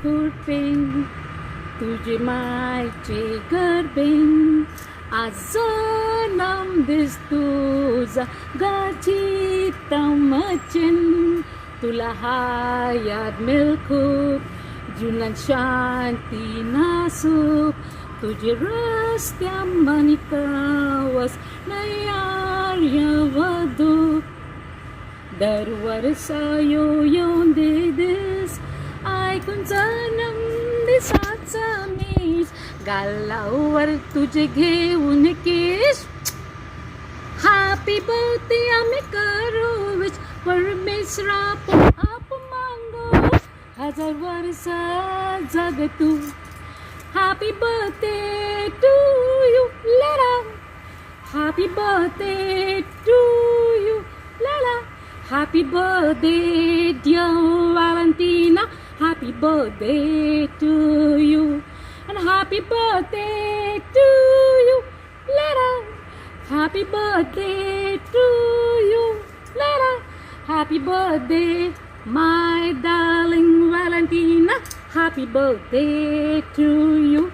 कुर्पिंग तुझे मायचे गरबिंग आजोनम दिस तुझा गाची तमचिन तुला हायात मिळखूप जुलन शांती नासूप तुझे रस्त्या मनिकावस नयार्य वधू दर वर्षा येऊन देस ऐकून जन्म दिसाचा मीच गालावर तुझे घेऊन केस हॅपी बर्थडे आम्ही करू विच परमेश्वरा आप मांगो हजार वर्ष जग तू हॅपी बर्थडे टू यू लाला हॅपी बर्थडे टू यू लाला happy birthday dear Valentina. Happy birthday to you and happy birthday to you Lara. Happy birthday to you Lara. Happy birthday my darling Valentina. Happy birthday to you.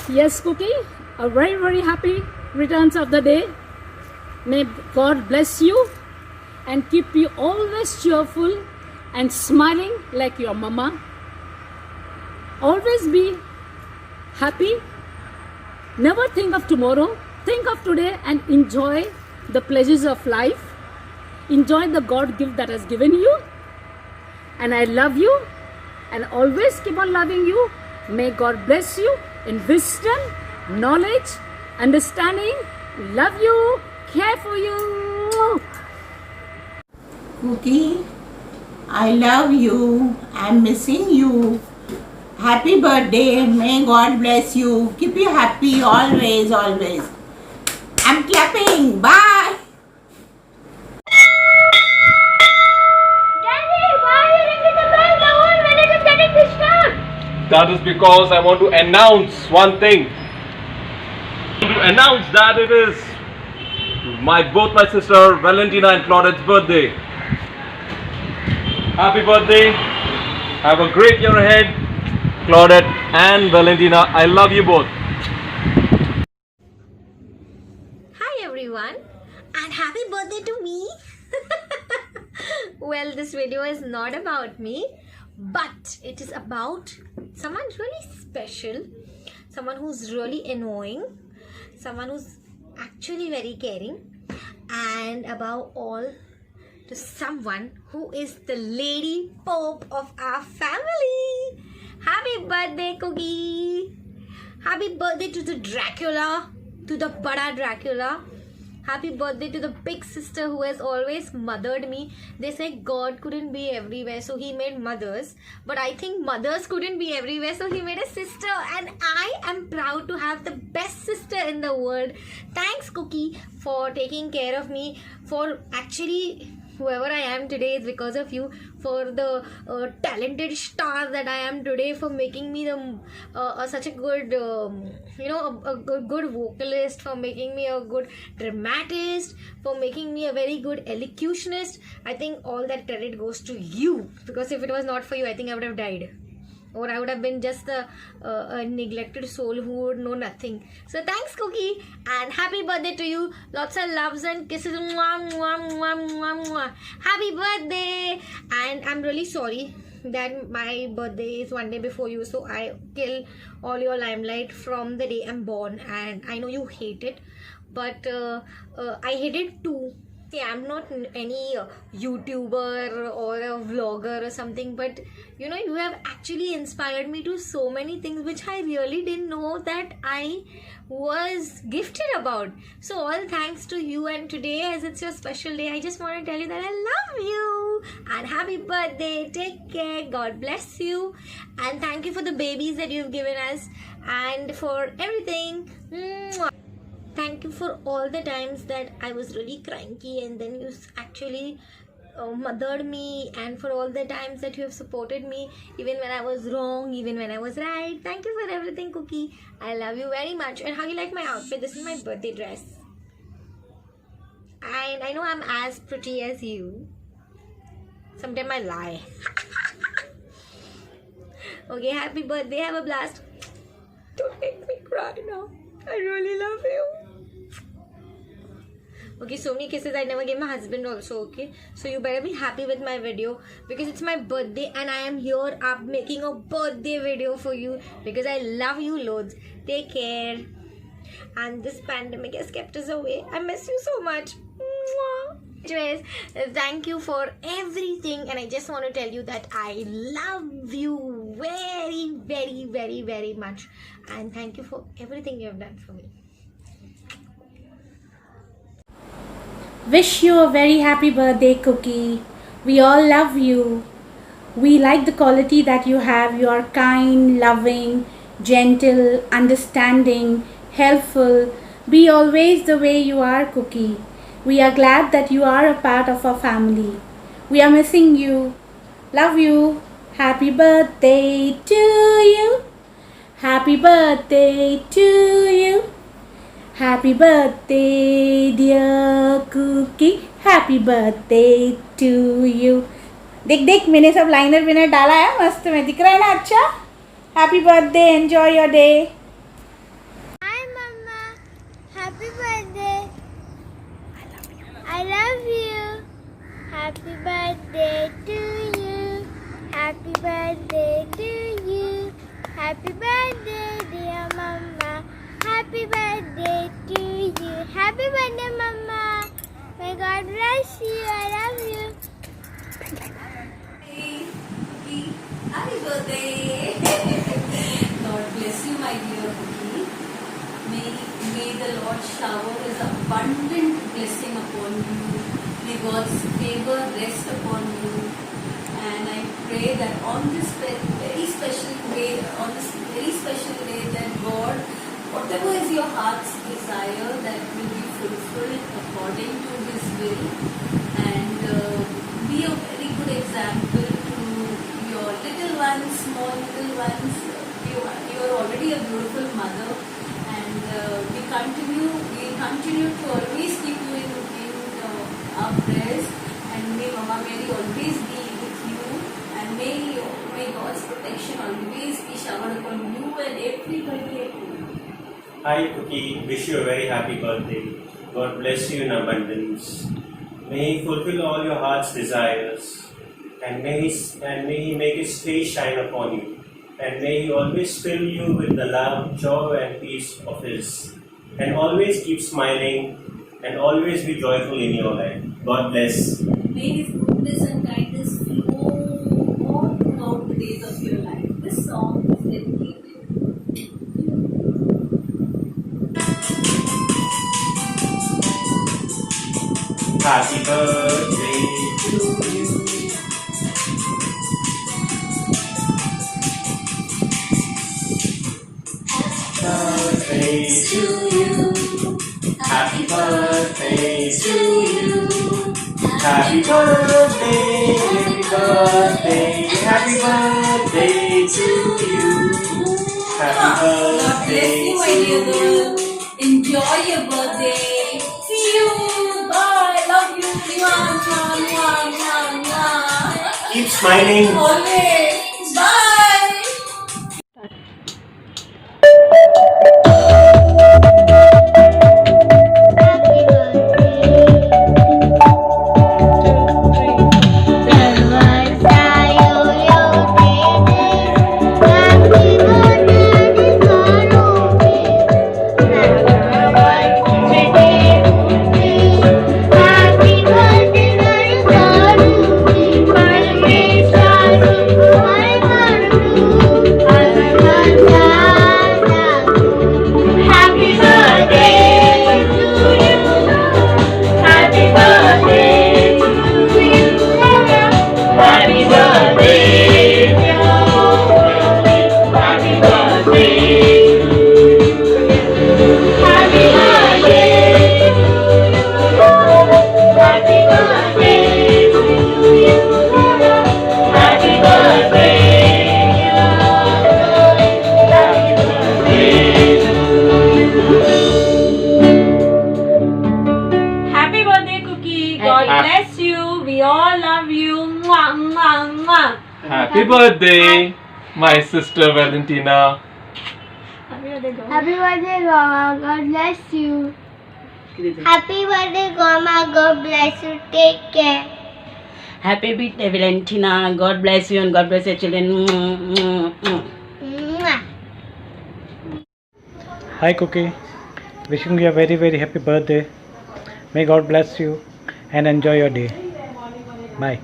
Yes, Cookie, a very very happy returns of the day. May God bless you and keep you always cheerful and smiling like your mama. Always be happy. Never think of tomorrow. Think of today and enjoy the pleasures of life. Enjoy the God gift that has given you. And I love you and always keep on loving you. May God bless you in wisdom, knowledge, understanding. Love you. Care for you. Cookie, I love you. I'm missing you. Happy birthday. May God bless you. Keep you happy always, always. I'm clapping. Bye. Daddy, why are you ringing the bell? The whole village is getting disturbed. That is because I want to announce one thing. To announce that it is both my sister Valentina and Claudette's birthday. Happy birthday. Have a great year ahead, Claudette and Valentina. I love you both. Hi everyone, and happy birthday to me. Well, this video is not about me, but it is about someone really special, someone who's really annoying, someone who's actually very caring, and above all, to someone who is the lady pope of our family. Happy birthday, Cookie. Happy birthday to the Dracula, to the Bada Dracula. Happy birthday to the big sister who has always mothered me. They say God couldn't be everywhere, so he made mothers. But I think mothers couldn't be everywhere, so he made a sister. And I am proud to have the best sister in the world. Thanks, Cookie, for taking care of me, for actually whoever I am today is because of you, for the talented star that I am today, for making me the such a good a good vocalist, for making me a good dramatist, for making me a very good elocutionist. I think all that credit goes to you, because if it was not for you, I think I would have died, or I would have been just a neglected soul who would know nothing. So thanks, Cookie, and happy birthday to you. Lots of loves and kisses. Mwah, mwah, mwah, mwah, mwah. Happy birthday. And I'm really sorry that my birthday is one day before you, so I kill all your limelight from the day I'm born, and I know you hate it, but I hate it too. See, I'm not any YouTuber or a vlogger or something, but you know, you have actually inspired me to so many things which I really didn't know that I was gifted about. So all thanks to you, and today, as it's your special day, I just want to tell you that I love you and happy birthday. Take care. God bless you, and thank you for the babies that you've given us and for everything. Mwah. Thank you for all the times that I was really cranky, and then you actually mothered me, and for all the times that you have supported me, even when I was wrong, even when I was right. Thank you for everything, Cookie. I love you very much. And how you like my outfit? This is my birthday dress. And I know I'm as pretty as you. Sometimes I lie. Okay, happy birthday. Have a blast. Don't make me cry now. I really love you. Okay, so many kisses I never gave my husband also, okay? So you better be happy with my video because it's my birthday and I am here up making a birthday video for you because I love you loads. Take care. And this pandemic has kept us away. I miss you so much. Mwah. Anyways, thank you for everything, and I just want to tell you that I love you very, very, very, very much, and thank you for everything you have done for me. Wish you a very happy birthday, Cookie. We all love you. We like the quality that you have. You are kind, loving, gentle, understanding, helpful. Be always the way you are, Cookie. We are glad that you are a part of our family. We are missing you. Love you. Happy birthday to you. Happy birthday to you. Happy birthday, dear Cookie. Happy birthday to you. देख देख मैंने सब liner winner डाला है मस्त में दिख रहा है ना अच्छा. Happy birthday. Enjoy your day. Hi, Mama. Happy birthday. I love you. Happy birthday to you. Happy birthday to you. Happy birthday, dear Mama. Happy birthday to you. Happy birthday, Mama. May God bless you. I love you. Happy birthday! God bless you, my dear Cookie. May the Lord shower His abundant blessing upon you. May God's favor rest upon you. And I pray that on this very special day, that God, whatever is your heart's desire, that will be fulfilled according to His will. And be a very good example to your little ones, small little ones. You are already a beautiful mother, and we continue to always keep you in our prayers, and may Mama Mary always be with you, and may God's protection always be showered upon you and everybody at home. Hi Cookie, wish you a very happy birthday. God bless you in abundance. May He fulfill all your heart's desires, and may He make His face shine upon you, and may He always fill you with the love, joy and peace of His, and always keep smiling and always be joyful in your life. God bless. May His goodness and kindness flow all throughout the days of your life. This song is dedicated. Happy birthday to you. Birthday to you. Happy birthday to you. Happy birthday, happy birthday to you. Happy God bless you, my dear girl. Enjoy your birthday. See you. Bye. Love you. Mwah, mwah, mwah, mwah, mwah. Keep smiling. Always. Bye. Happy birthday, bless you. We all love you. Mwah, mwah, mwah. Happy birthday, my sister Valentina. Happy birthday, girl. Happy birthday, Goma. God bless you. Happy birthday, Goma. God bless you. Take care. Happy birthday, Valentina. God bless you and God bless your children. Mwah. Hi Cookie, wishing you a very very happy birthday. May God bless you and enjoy your day. Bye.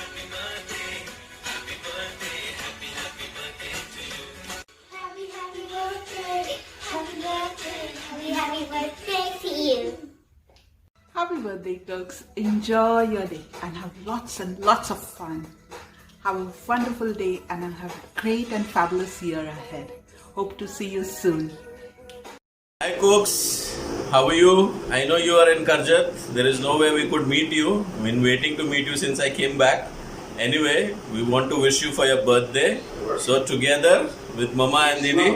Happy birthday. Happy birthday. Happy birthday to you. Happy birthday, Turks. Enjoy your day and have lots and lots of fun. Have a wonderful day and have a great and fabulous year ahead. Hope to see you soon. Hi Cooks, how are you? I know you are in Karjat. There is no way we could meet you. I've been waiting to meet you since I came back. Anyway, we want to wish you for your birthday. So together with Mama and Didi,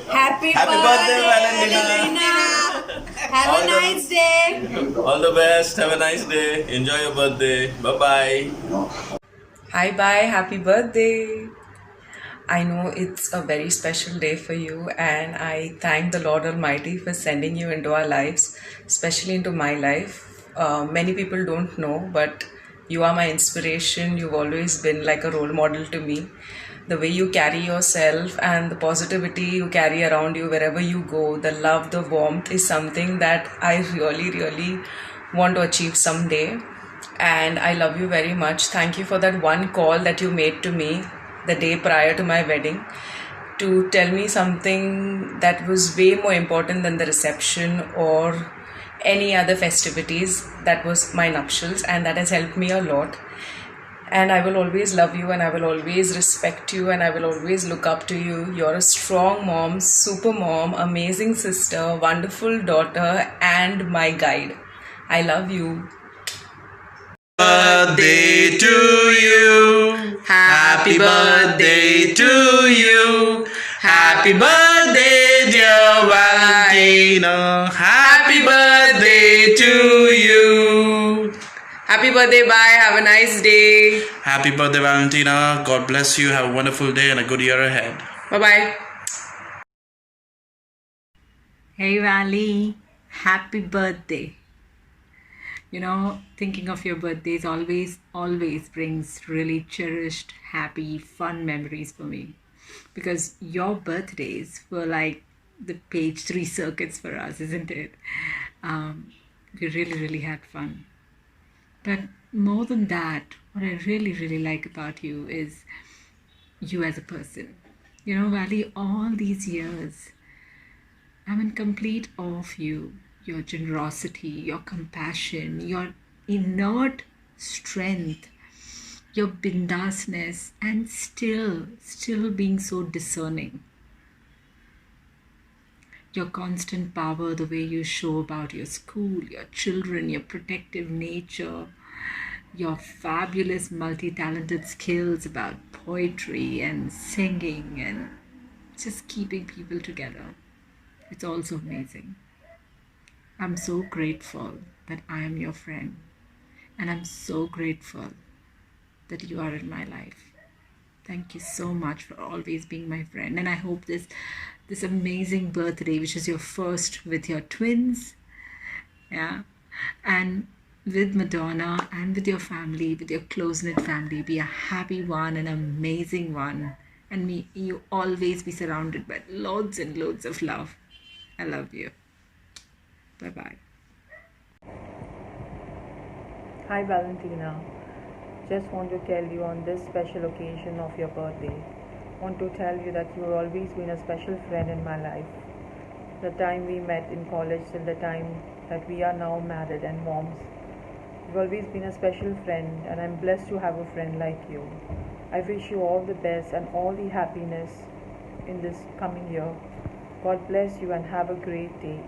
Happy birthday, Valentina! Have a nice day. All the best. Have a nice day. Enjoy your birthday. Bye bye. Hi, bye, happy birthday. I know it's a very special day for you, and I thank the Lord Almighty for sending you into our lives, especially into my life. Many people don't know, but you are my inspiration. You've always been like a role model to me. The way you carry yourself and the positivity you carry around you wherever you go, the love, the warmth is something that I really, really want to achieve someday. And I love you very much. Thank you for that one call that you made to me the day prior to my wedding to tell me something that was way more important than the reception or any other festivities. That was my nuptials, and that has helped me a lot. And I will always love you, and I will always respect you, and I will always look up to you. You're a strong mom, super mom, amazing sister, wonderful daughter, and my guide. I love you. Birthday to you. Happy birthday to you. Happy birthday, dear Valentina. Happy birthday to you. Happy birthday, bye. Have a nice day. Happy birthday, Valentina. God bless you. Have a wonderful day and a good year ahead. Bye-bye. Hey Valley, happy birthday. You know, thinking of your birthdays always brings really cherished, happy, fun memories for me. Because your birthdays were like the page 3 circuits for us, isn't it? We really had fun. But more than that, what I really like about you is you as a person. You know, Valley, all these years, I'm in complete awe of you, your generosity, your compassion, your inert strength, your bindasness, and still being so discerning. Your constant power, the way you show about your school, your children, your protective nature, your fabulous multi-talented skills about poetry and singing and just keeping people together. It's also amazing. I'm so grateful that I am your friend, and I'm so grateful that you are in my life. Thank you so much for always being my friend, and I hope this amazing birthday, which is your first with your twins, yeah, and with Madonna and with your family, with your close-knit family, be a happy one, an amazing one, and may you always be surrounded by loads and loads of love. I love you. Bye-bye. Hi Valentina, just want to tell you on this special occasion of your birthday, want to tell you that you've always been a special friend in my life. The time we met in college till the time that we are now married and moms, you've always been a special friend, and I'm blessed to have a friend like you. I wish you all the best and all the happiness in this coming year. God bless you and have a great day.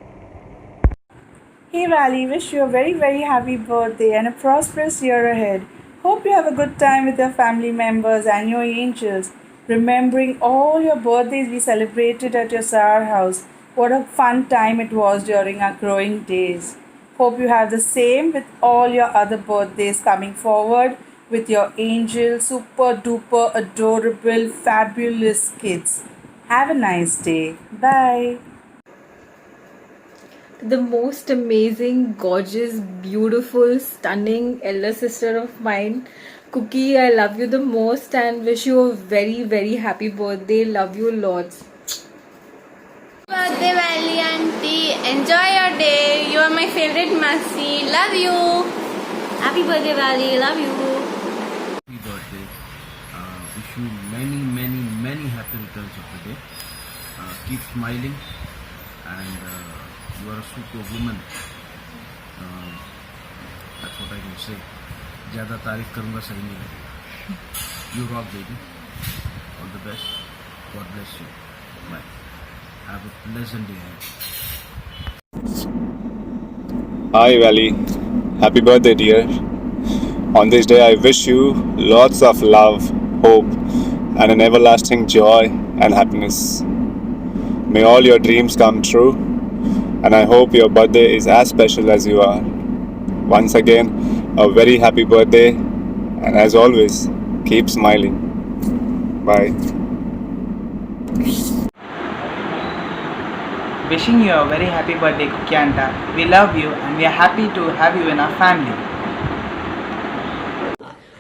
Hey Valley, wish you a very happy birthday and a prosperous year ahead. Hope you have a good time with your family members and your angels, remembering all your birthdays we celebrated at your Sar house. What a fun time it was during our growing days. Hope you have the same with all your other birthdays coming forward with your angel, super duper adorable, fabulous kids. Have a nice day. Bye. The most amazing, gorgeous, beautiful, stunning elder sister of mine, Cookie. I love you the most and wish you a very, very happy birthday. Love you lots. Birthday, Valley Auntie. Enjoy your day. You are my favorite Masi. Love you. Happy birthday, Valley. Love you. Happy birthday. Wish you many, many, many happy returns of the day. Keep smiling and you are a super woman. That's what I can say. ज़्यादा तारीफ करूँगा सही नहीं लगेगा. You rock, baby. All the best. God bless you. Bye. Have a pleasant day ahead. Hi Valley, happy birthday dear. On this day I wish you lots of love, hope and an everlasting joy and happiness. May all your dreams come true and I hope your birthday is as special as you are. Once again, a very happy birthday and as always, keep smiling. Bye. Wishing you a very happy birthday, Kukyanta. We love you and we are happy to have you in our family.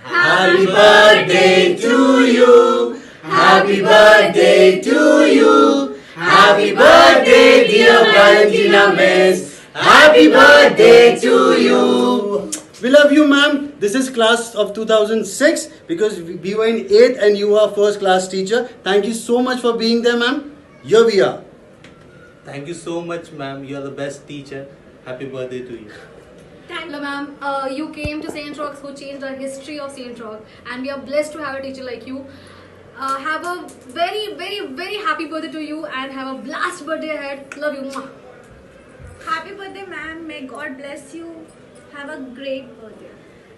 Happy birthday to you. Happy birthday to you. Happy birthday, dear Valentina Miss. Happy birthday to you. We love you, ma'am. This is class of 2006 because we were in 8th and you were first class teacher. Thank you so much for being there, ma'am. Here we are. Thank you so much, ma'am. You are the best teacher. Happy birthday to you. Thank you, ma'am. You came to St. Roch's who changed the history of St. Roch, and we are blessed to have a teacher like you. Have a very, very, very happy birthday to you and have a blast birthday ahead. Love you. Mwah. Happy birthday, ma'am. May God bless you. Have a great birthday.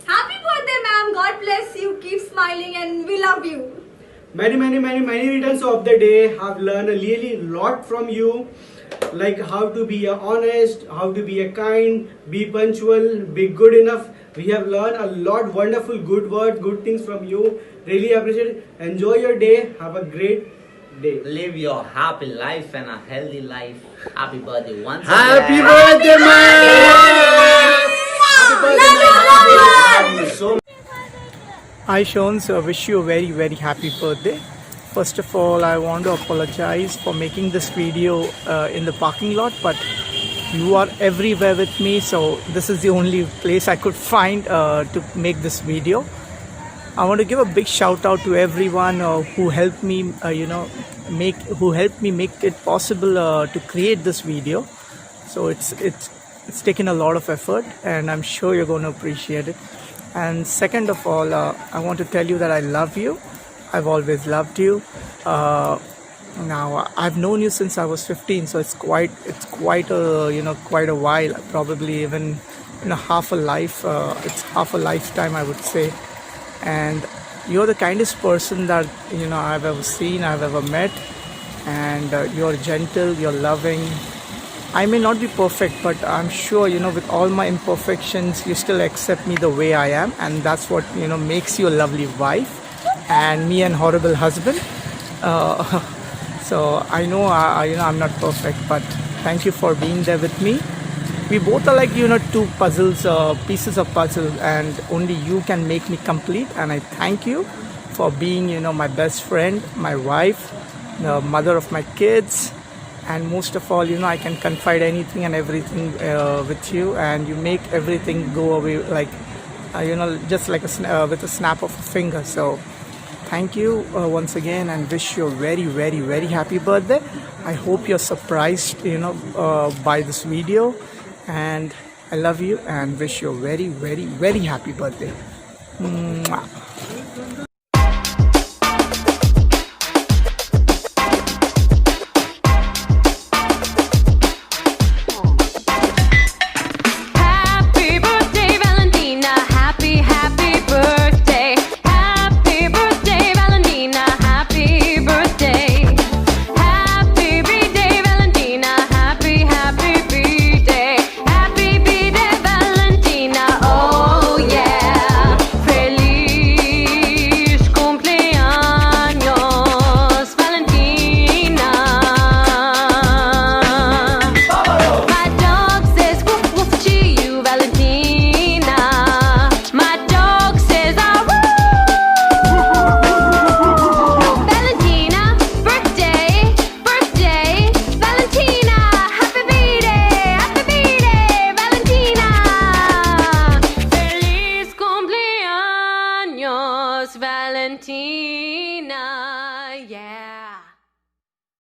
Happy birthday, ma'am. God bless you. Keep smiling and we love you. Many returns of the day. Have learned a really lot from you. Like how to be honest, how to be kind, be punctual, be good enough. We have learned a lot wonderful good words, good things from you. Really appreciate it. Enjoy your day. Have a great day. Live your happy life and a healthy life. Happy birthday once again. Happy birthday, man! Hi Shons, wish you a very, very happy birthday. First of all, I want to apologize for making this video in the parking lot, but you are everywhere with me, so this is the only place I could find to make this video. I want to give a big shout out to everyone who helped me, make it possible to create this video. So it's taken a lot of effort, and I'm sure you're going to appreciate it. And second of all, I want to tell you that I love you. I've always loved you. Now I've known you since I was 15, so it's quite a while. Probably even half a life. It's half a lifetime, I would say. And you're the kindest person that I've ever seen, I've ever met. And you're gentle, you're loving. I may not be perfect, but I'm sure with all my imperfections, you still accept me the way I am, and that's what makes you a lovely wife. And me an horrible husband. So I know I'm not perfect, but thank you for being there with me. We both are like two puzzles, pieces of puzzle, and only you can make me complete. And I thank you for being my best friend, my wife, the mother of my kids, and most of all I can confide anything and everything with you, and you make everything go away like just like with a snap of a finger. So thank you once again, and wish you a very, very, very happy birthday. I hope you're surprised, by this video, and I love you and wish you a very, very, very happy birthday. Mwah. Happy birthday, Valentina. Happy birthday. Valentina.